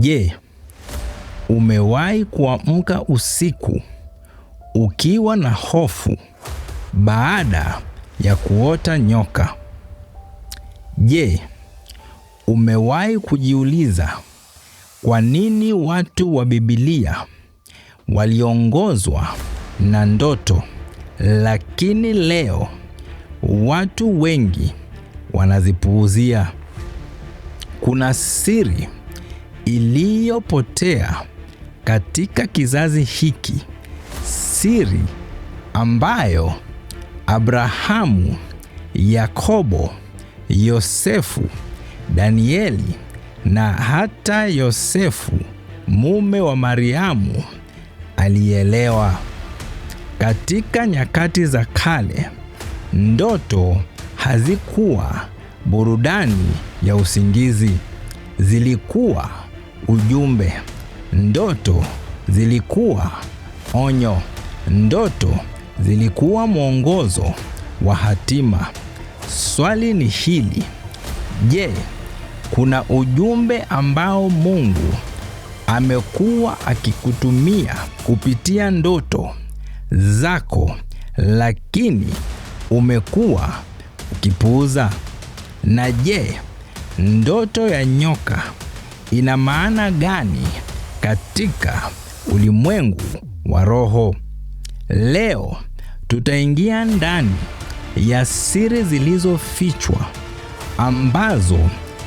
Je, umewahi kuamka usiku ukiwa na hofu baada ya kuota nyoka? Je, umewahi kujiuliza kwa nini watu wa Biblia waliongozwa na ndoto, lakini leo watu wengi wanazipuuzia? Kuna siri iliyopotea katika kizazi hiki, siri ambayo Abrahamu, Yakobo, Yosefu, Danieli na hata Yosefu mume wa Mariamu alielewa. Katika nyakati za kale, ndoto hazikuwa burudani ya usingizi, zilikuwa ujumbe. Ndoto zilikuwa onyo. Ndoto zilikuwa mwongozo wa hatima. Swali ni hili: je, kuna ujumbe ambao Mungu amekuwa akikutumia kupitia ndoto zako, lakini umekuwa ukipuuza? Na je, ndoto ya nyoka ina maana gani katika ulimwengu wa roho? Leo tutaingia ndani ya siri zilizofichwa ambazo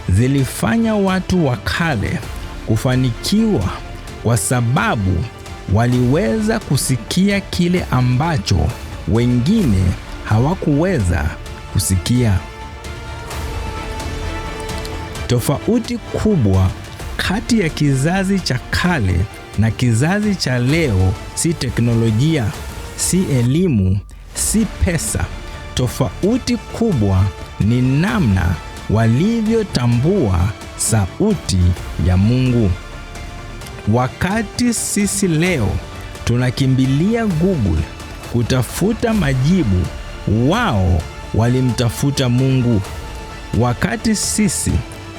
zilifanya watu wa kale kufanikiwa kwa sababu waliweza kusikia kile ambacho wengine hawakuweza kusikia. Tofauti kubwa kati ya kizazi cha kale na kizazi cha leo si teknolojia, si elimu, si pesa. Tofauti kubwa ni namna walivyotambua sauti ya Mungu. Wakati sisi leo tunakimbilia Google kutafuta majibu, wao walimtafuta Mungu. Wakati sisi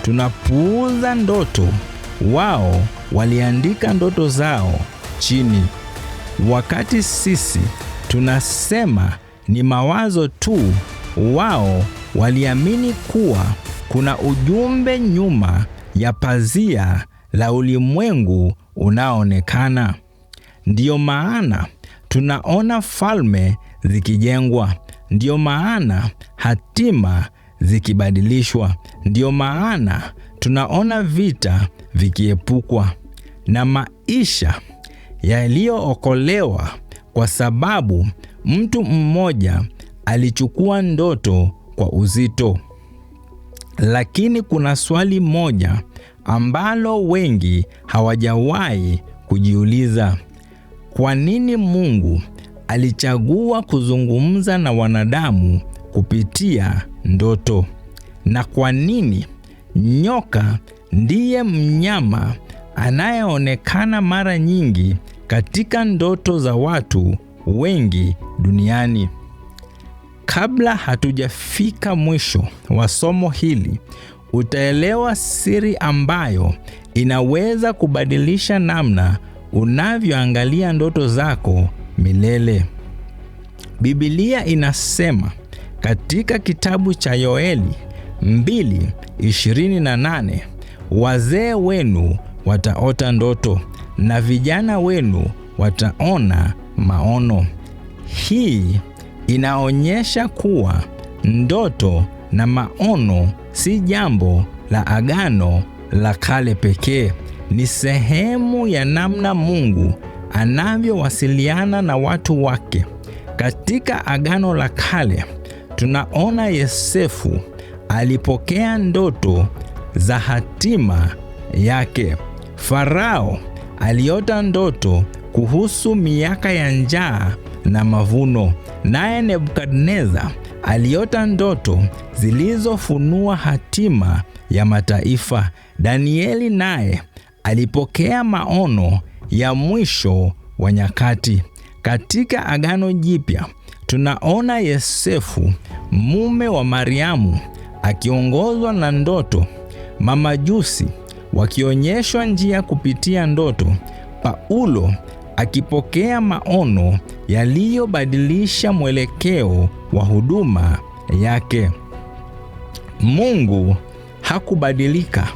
tunapuuza ndoto, wao waliandika ndoto zao chini. Wakati sisi tunasema ni mawazo tu, wao waliamini kuwa kuna ujumbe nyuma ya pazia la ulimwengu unaoonekana. Ndiyo maana tunaona falme zikijengwa. Ndiyo maana hatima zikibadilishwa. Ndiyo maana tunaona vita vikiepukwa na maisha yaliyookolewa, kwa sababu mtu mmoja alichukua ndoto kwa uzito. Lakini kuna swali moja ambalo wengi hawajawahi kujiuliza: kwa nini Mungu alichagua kuzungumza na wanadamu kupitia ndoto? Na kwa nini nyoka ndiye mnyama anayeonekana mara nyingi katika ndoto za watu wengi duniani? Kabla hatujafika mwisho wa somo hili, utaelewa siri ambayo inaweza kubadilisha namna unavyoangalia ndoto zako milele. Biblia inasema katika kitabu cha Yoeli 2:28, wazee wenu wataota ndoto na vijana wenu wataona maono. Hii inaonyesha kuwa ndoto na maono si jambo la Agano la Kale pekee. Ni sehemu ya namna Mungu anavyowasiliana na watu wake. Katika Agano la Kale tunaona Yosefu alipokea ndoto za hatima yake. Farao aliota ndoto kuhusu miaka ya njaa na mavuno, naye Nebukadneza aliota ndoto zilizofunua hatima ya mataifa. Danieli naye alipokea maono ya mwisho wa nyakati. Katika Agano Jipya tunaona Yosefu mume wa Mariamu akiongozwa na ndoto. Mamajusi wakionyeshwa njia kupitia ndoto. Paulo akipokea maono yaliyobadilisha mwelekeo wa huduma yake. Mungu hakubadilika,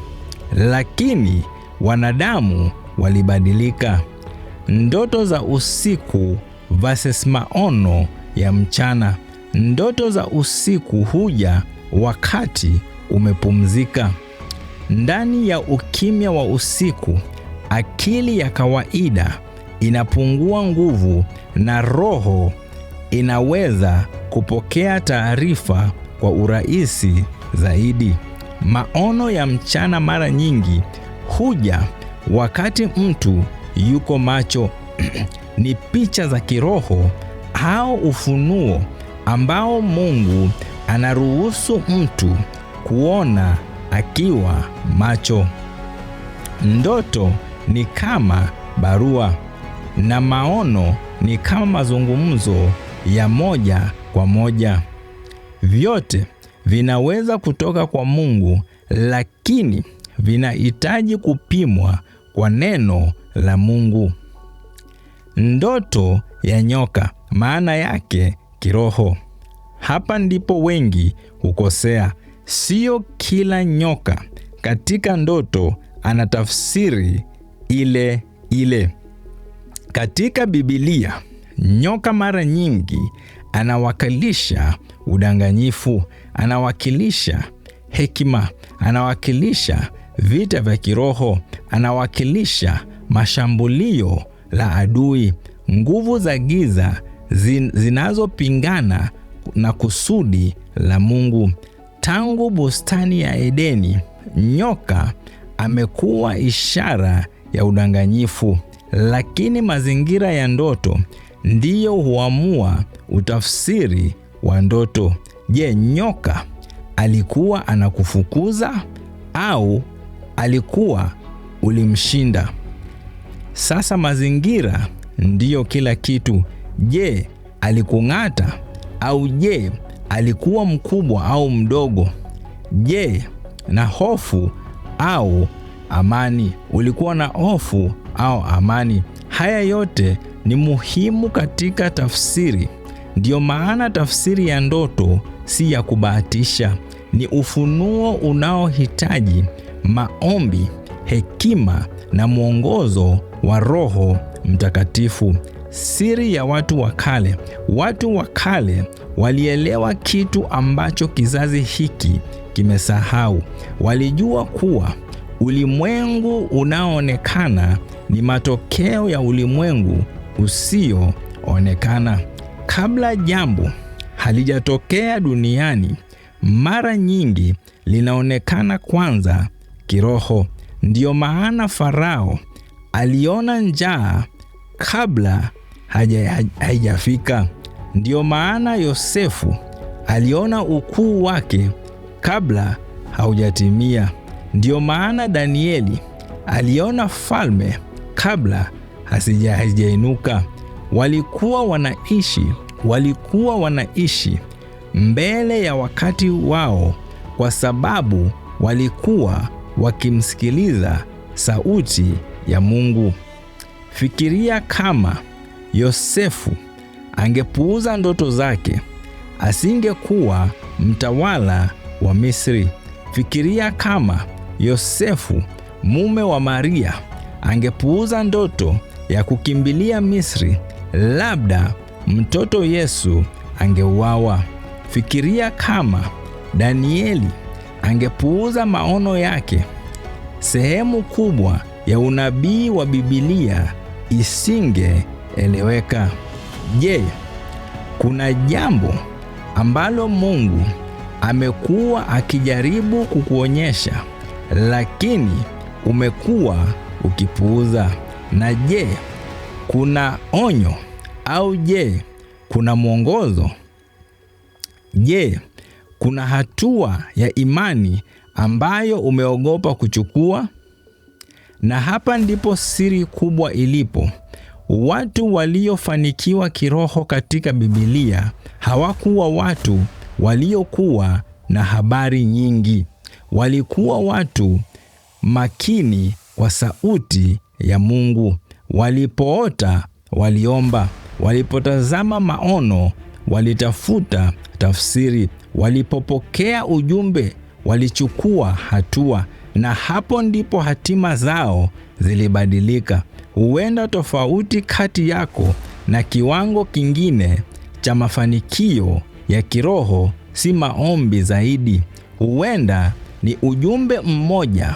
lakini wanadamu walibadilika. Ndoto za usiku versus maono ya mchana. Ndoto za usiku huja wakati umepumzika. Ndani ya ukimya wa usiku, akili ya kawaida inapungua nguvu na roho inaweza kupokea taarifa kwa urahisi zaidi. Maono ya mchana mara nyingi huja wakati mtu yuko macho. Ni picha za kiroho au ufunuo ambao Mungu anaruhusu mtu kuona akiwa macho. Ndoto ni kama barua na maono ni kama mazungumzo ya moja kwa moja. Vyote vinaweza kutoka kwa Mungu, lakini vinahitaji kupimwa kwa neno la Mungu. Ndoto ya nyoka, maana yake kiroho. Hapa ndipo wengi hukosea. Sio kila nyoka katika ndoto ana tafsiri ile ile. Katika Biblia, nyoka mara nyingi anawakilisha udanganyifu, anawakilisha hekima, anawakilisha vita vya kiroho, anawakilisha mashambulio la adui, nguvu za giza zinazopingana na kusudi la Mungu. Tangu bustani ya Edeni, nyoka amekuwa ishara ya udanganyifu, lakini mazingira ya ndoto ndiyo huamua utafsiri wa ndoto. Je, nyoka alikuwa anakufukuza au alikuwa ulimshinda? Sasa mazingira ndiyo kila kitu. Je, alikung'ata au je, alikuwa mkubwa au mdogo? Je, na hofu au amani? Ulikuwa na hofu au amani? Haya yote ni muhimu katika tafsiri. Ndiyo maana tafsiri ya ndoto si ya kubahatisha. Ni ufunuo unaohitaji maombi, hekima na mwongozo wa Roho Mtakatifu. Siri ya watu wa kale. Watu wa kale walielewa kitu ambacho kizazi hiki kimesahau. Walijua kuwa ulimwengu unaoonekana ni matokeo ya ulimwengu usioonekana. Kabla jambo halijatokea duniani, mara nyingi linaonekana kwanza kiroho. Ndiyo maana Farao aliona njaa kabla haijafika. Ndiyo maana Yosefu aliona ukuu wake kabla haujatimia. Ndiyo maana Danieli aliona falme kabla hasijainuka. Walikuwa wanaishi mbele ya wakati wao kwa sababu walikuwa wakimsikiliza sauti ya Mungu. Fikiria kama Yosefu angepuuza ndoto zake, asingekuwa mtawala wa Misri. Fikiria kama Yosefu, mume wa Maria, angepuuza ndoto ya kukimbilia Misri, labda mtoto Yesu angeuawa. Fikiria kama Danieli angepuuza maono yake, sehemu kubwa ya unabii wa Biblia isingeeleweka. Je, kuna jambo ambalo Mungu amekuwa akijaribu kukuonyesha lakini umekuwa ukipuuza? Na je, kuna onyo au je, kuna mwongozo? Je, kuna hatua ya imani ambayo umeogopa kuchukua? Na hapa ndipo siri kubwa ilipo. Watu waliofanikiwa kiroho katika Biblia hawakuwa watu waliokuwa na habari nyingi. Walikuwa watu makini kwa sauti ya Mungu. Walipoota waliomba, walipotazama maono walitafuta tafsiri, walipopokea ujumbe walichukua hatua, na hapo ndipo hatima zao zilibadilika. Huenda tofauti kati yako na kiwango kingine cha mafanikio ya kiroho si maombi zaidi. Huenda ni ujumbe mmoja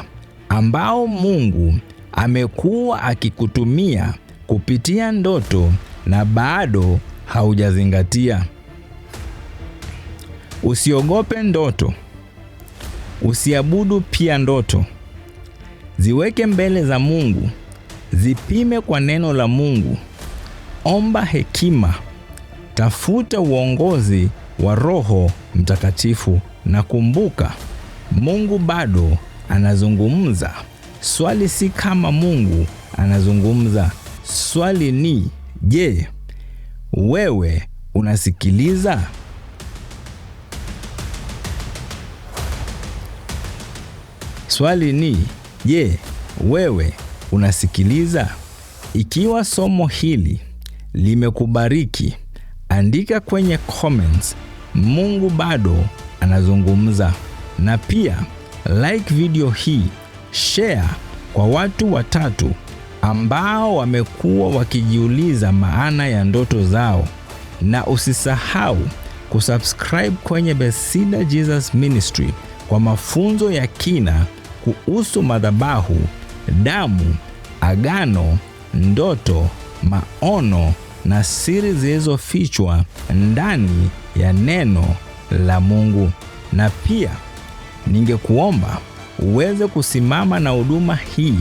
ambao Mungu amekuwa akikutumia kupitia ndoto na bado haujazingatia. Usiogope ndoto. Usiabudu pia ndoto. Ziweke mbele za Mungu. Zipime kwa neno la Mungu. Omba hekima. Tafuta uongozi wa Roho Mtakatifu, na kumbuka, Mungu bado anazungumza. Swali si kama Mungu anazungumza. Swali ni, je, wewe unasikiliza? Swali ni, je, wewe unasikiliza? Ikiwa somo hili limekubariki, andika kwenye comments, Mungu bado anazungumza. Na pia like video hii, share kwa watu watatu ambao wamekuwa wakijiuliza maana ya ndoto zao, na usisahau kusubscribe kwenye Bethesda Jesus Ministry kwa mafunzo ya kina kuhusu madhabahu, damu, agano, ndoto, maono na siri zilizofichwa ndani ya neno la Mungu. Na pia ningekuomba uweze kusimama na huduma hii,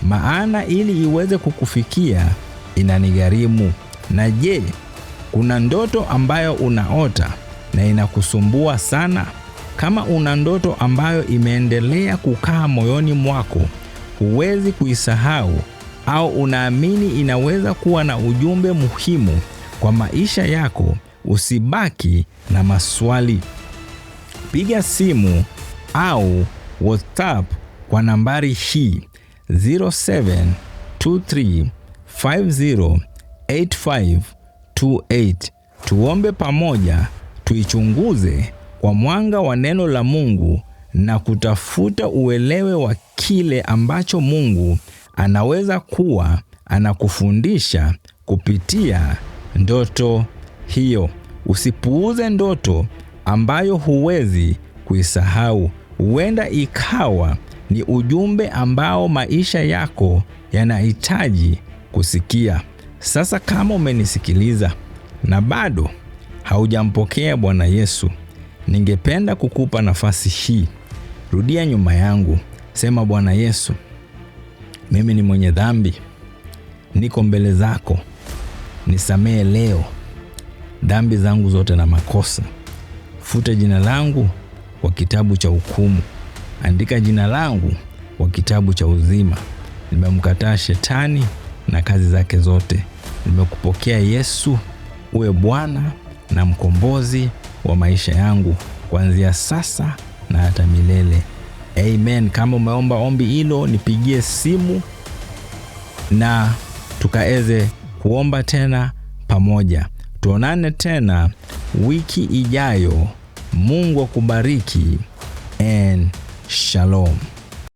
maana ili iweze kukufikia inanigharimu. Na je, kuna ndoto ambayo unaota na inakusumbua sana? Kama una ndoto ambayo imeendelea kukaa moyoni mwako, huwezi kuisahau, au unaamini inaweza kuwa na ujumbe muhimu kwa maisha yako, usibaki na maswali. Piga simu au WhatsApp kwa nambari hii 0723508528. Tuombe pamoja, tuichunguze kwa mwanga wa neno la Mungu na kutafuta uelewe wa kile ambacho Mungu anaweza kuwa anakufundisha kupitia ndoto hiyo. Usipuuze ndoto ambayo huwezi kuisahau. Huenda ikawa ni ujumbe ambao maisha yako yanahitaji kusikia. Sasa kama umenisikiliza na bado haujampokea Bwana Yesu, ningependa kukupa nafasi hii. Rudia nyuma yangu. Sema, Bwana Yesu, mimi ni mwenye dhambi. Niko mbele zako. Nisamehe leo dhambi zangu zote na makosa. Futa jina langu kwa kitabu cha hukumu. Andika jina langu kwa kitabu cha uzima. Nimemkataa shetani na kazi zake zote. Nimekupokea Yesu uwe Bwana na mkombozi wa maisha yangu kuanzia sasa na hata milele. Amen. Kama umeomba ombi hilo, nipigie simu na tukaeze kuomba tena pamoja. Tuonane tena wiki ijayo. Mungu akubariki and shalom.